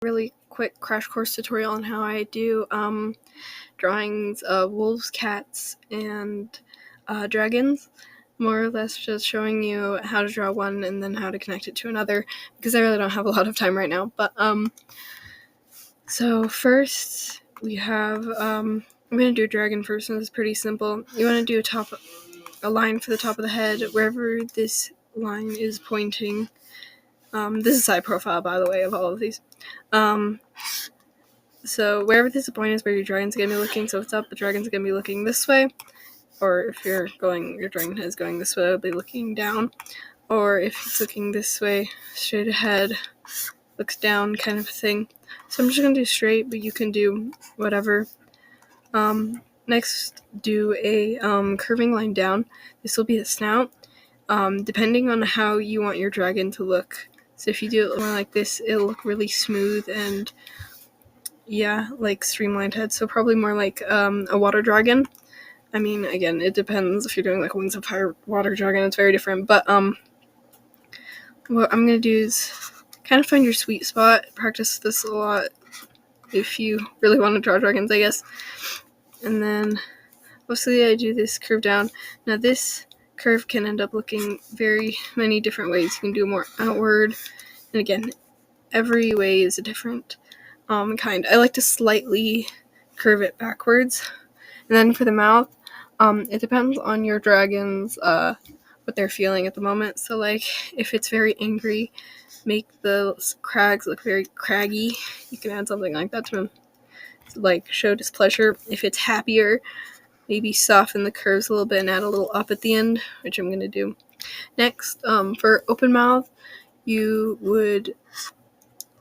Really quick crash course tutorial on how I do drawings of wolves, cats, and dragons. More or less just showing you how to draw one and then how to connect it to another, because I really don't have a lot of time right now. But so first we have I'm going to do a dragon first, and it's pretty simple. You want to do a line for the top of the head, wherever this line is pointing. This is side profile, by the way, of all of these. So wherever this point is where your dragon's going to be looking, so if it's up, the dragon's going to be looking this way. Or if your dragon head is going this way, it'll be looking down. Or if it's looking this way, straight ahead, looks down, kind of a thing. So I'm just going to do straight, but you can do whatever. Next, do a curving line down. This will be the snout. Depending on how you want your dragon to look. So if you do it more like this, it'll look really smooth and like streamlined head. So probably more like a water dragon. I mean, again, it depends. If you're doing like Wings of Fire water dragon, it's very different. But what I'm gonna do is kind of find your sweet spot. Practice this a lot if you really want to draw dragons, I guess. And then mostly I do this curve down. Now this curve can end up looking very many different ways. You can do more outward, and again, every way is a different kind. I like to slightly curve it backwards. And then for the mouth, it depends on your dragon's what they're feeling at the moment. So like if it's very angry, make the crags look very craggy. You can add something like that to them to like show displeasure. If it's happier, maybe soften the curves a little bit and add a little up at the end, which I'm going to do. Next, for open mouth, you would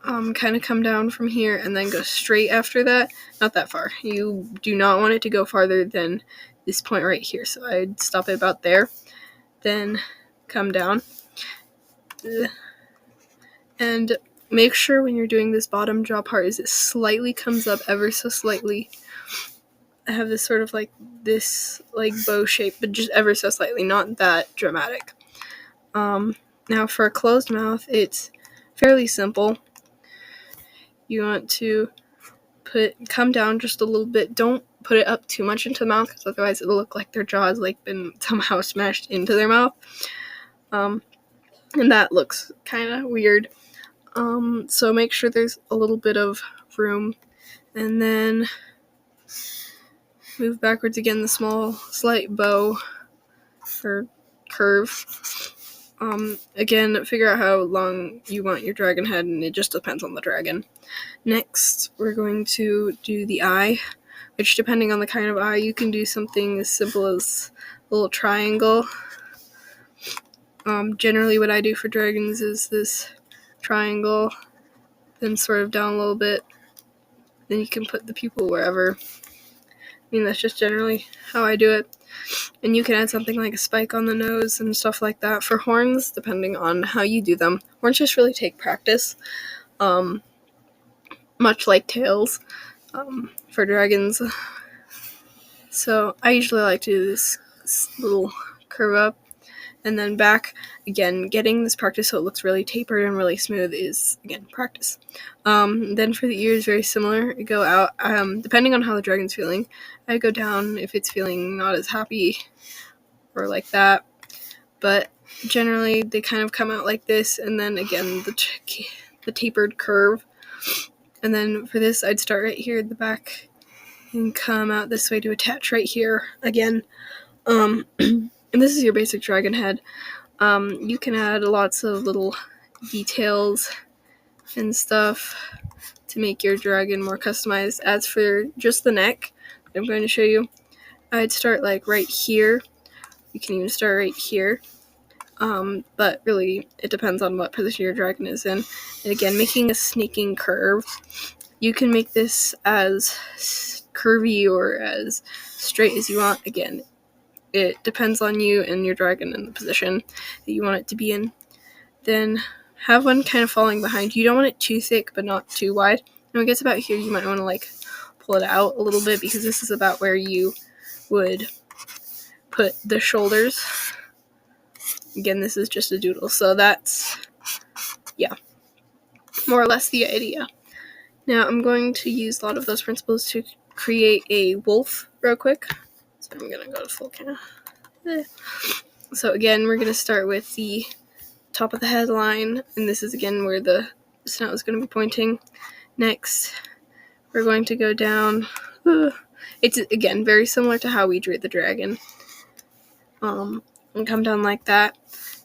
kind of come down from here and then go straight after that. Not that far. You do not want it to go farther than this point right here, so I'd stop it about there. Then come down. And make sure when you're doing this bottom jaw part is it slightly comes up ever so slightly. I have this sort of like this like bow shape, but just ever so slightly, not that dramatic. Now for a closed mouth, it's fairly simple. You want to come down just a little bit. Don't put it up too much into the mouth, because otherwise it'll look like their jaw has like been somehow smashed into their mouth. And that looks kind of weird. So make sure there's a little bit of room, and then move backwards again, the small slight bow or curve. Again, figure out how long you want your dragon head, and it just depends on the dragon. Next, we're going to do the eye, which depending on the kind of eye, you can do something as simple as a little triangle. Generally what I do for dragons is this triangle, then sort of down a little bit. Then you can put the pupil wherever. I mean, that's just generally how I do it. And you can add something like a spike on the nose and stuff like that. For horns, depending on how you do them, horns just really take practice. Much like tails for dragons. So I usually like to do this little curve up and then back. Again, getting this practice so it looks really tapered and really smooth is, again, practice. Then for the ears, very similar. You go out, depending on how the dragon's feeling. I go down if it's feeling not as happy or like that. But generally, they kind of come out like this, and then again, the tapered curve. And then for this, I'd start right here at the back and come out this way to attach right here again. And this is your basic dragon head. You can add lots of little details and stuff to make your dragon more customized. As for just the neck, I'm going to show you, I'd start like right here. You can even start right here. But really, it depends on what position your dragon is in. And again, making a snaking curve. You can make this as curvy or as straight as you want. Again, it depends on you and your dragon and the position that you want it to be in. Then have one kind of falling behind. You don't want it too thick, but not too wide. And when it gets about here, you might want to like pull it out a little bit, because this is about where you would put the shoulders. Again, this is just a doodle, so that's, more or less the idea. Now I'm going to use a lot of those principles to create a wolf real quick. So I'm going to go to full camera. So again, we're going to start with the top of the headline, and this is again where the snout is going to be pointing. Next, we're going to go down. It's again very similar to how we drew the dragon. And come down like that.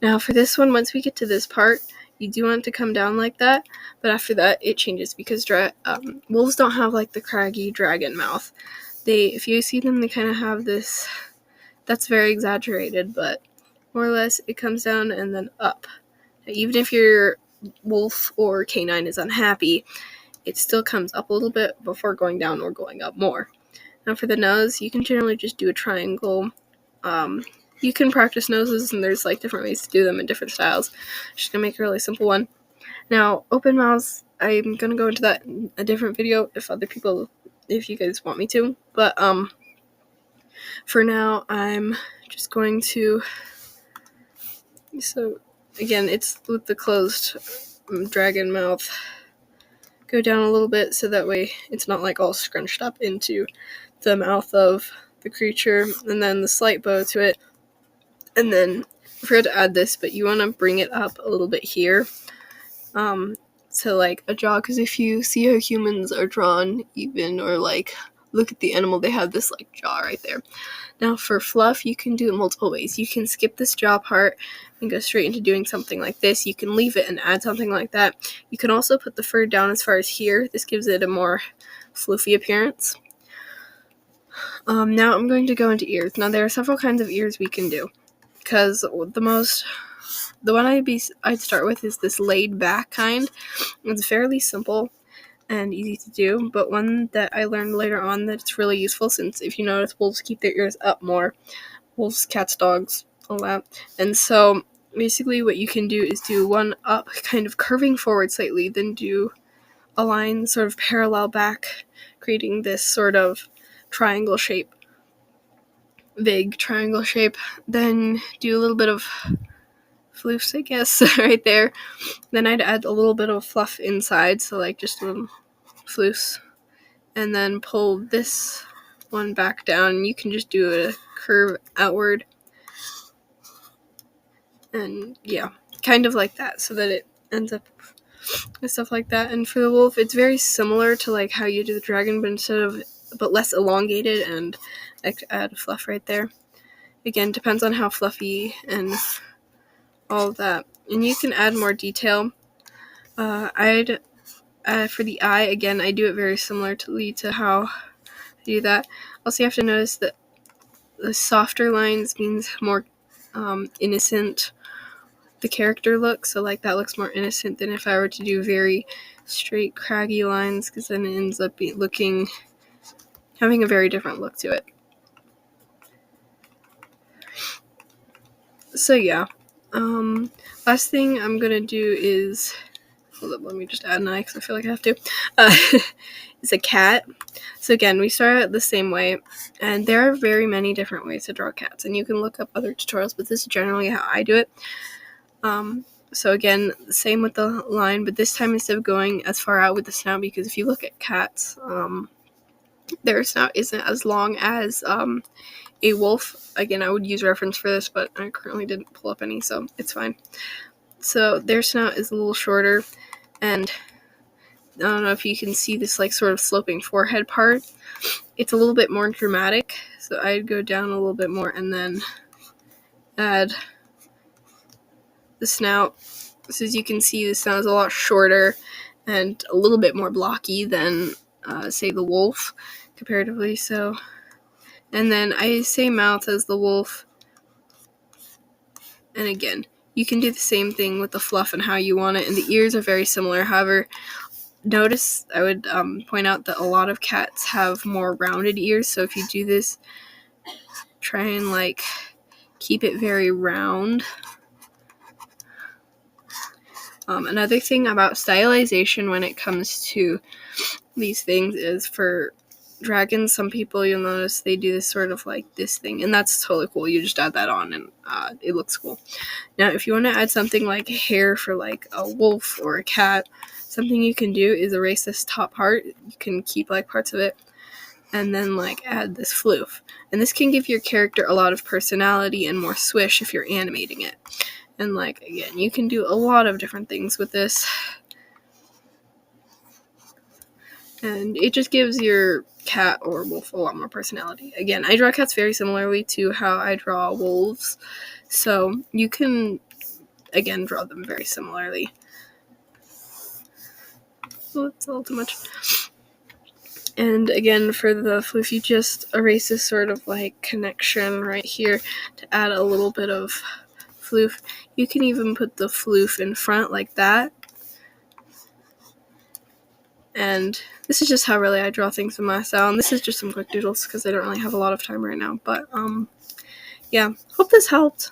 Now for this one, once we get to this part, you do want to come down like that, but after that it changes because wolves don't have like the craggy dragon mouth. If you see them, they kind of have this. That's very exaggerated, but more or less it comes down and then up. Even if your wolf or canine is unhappy, it still comes up a little bit before going down or going up more. Now for the nose, you can generally just do a triangle. You can practice noses, and there's like different ways to do them in different styles. I'm just gonna make a really simple one. Now, open mouths, I'm gonna go into that in a different video if you guys want me to. But for now, I'm just going to. So again, it's with the closed dragon mouth. Go down a little bit so that way it's not like all scrunched up into the mouth of the creature, and then the slight bow to it. And then I forgot to add this, but you want to bring it up a little bit here to like a jaw, because if you see how humans are drawn even, or like look at the animal, they have this like jaw right there. Now for fluff, you can do it multiple ways. You can skip this jaw part and go straight into doing something like this. You can leave it and add something like that. You can also put the fur down as far as here. This gives it a more floofy appearance. Now I'm going to go into ears. Now there are several kinds of ears we can do, because the one I'd start with is this laid back kind. It's fairly simple and easy to do, but one that I learned later on that's really useful, since if you notice, wolves keep their ears up more. Wolves, cats, dogs, all that. And so basically what you can do is do one up, kind of curving forward slightly, then do a line sort of parallel back, creating this sort of triangle shape, vague triangle shape. Then do a little bit of floofs, I guess, right there. Then I'd add a little bit of fluff inside, so like just a little floofs. And then pull this one back down. You can just do a curve outward. And yeah, kind of like that, so that it ends up with stuff like that. And for the wolf, it's very similar to like how you do the dragon, but less elongated, and I add fluff right there. Again, depends on how fluffy and all of that. And you can add more detail. For the eye, again, I do it very similarly to how I do that. Also, you have to notice that the softer lines means more innocent the character looks, so like that looks more innocent than if I were to do very straight, craggy lines, because then it ends up having a very different look to it. So yeah, last thing I'm gonna do is, hold up, let me just add an eye because I feel like I have to. It's a cat. So again, we start out the same way, and there are very many different ways to draw cats, and you can look up other tutorials, but this is generally how I do it. So again, same with the line, but this time instead of going as far out with the snout, because if you look at cats, their snout isn't as long as a wolf. Again, I would use reference for this, but I currently didn't pull up any, so it's fine. So their snout is a little shorter, and I don't know if you can see this like sort of sloping forehead part. It's a little bit more dramatic, so I'd go down a little bit more and then add the snout. So as you can see, the snout is a lot shorter and a little bit more blocky than, say, the wolf, comparatively. So, and then I say mouth as the wolf. And again, you can do the same thing with the fluff and how you want it, and the ears are very similar. However, notice, I would point out that a lot of cats have more rounded ears, so if you do this, try and like keep it very round. Another thing about stylization when it comes to these things is for dragons, some people, you'll notice they do this sort of like this thing, and that's totally cool. You just add that on and it looks cool. Now if you want to add something like hair for like a wolf or a cat, something you can do is erase this top part. You can keep like parts of it and then like add this floof, and this can give your character a lot of personality and more swish if you're animating it. And like again, you can do a lot of different things with this, and it just gives your cat or wolf a lot more personality. Again, I draw cats very similarly to how I draw wolves, so you can again draw them very similarly. Oh, it's a little too much. And again, for the floof, you just erase this sort of like connection right here to add a little bit of floof. You can even put the floof in front like that. And this is just how really I draw things in my style. And this is just some quick doodles because I don't really have a lot of time right now. But yeah, hope this helped.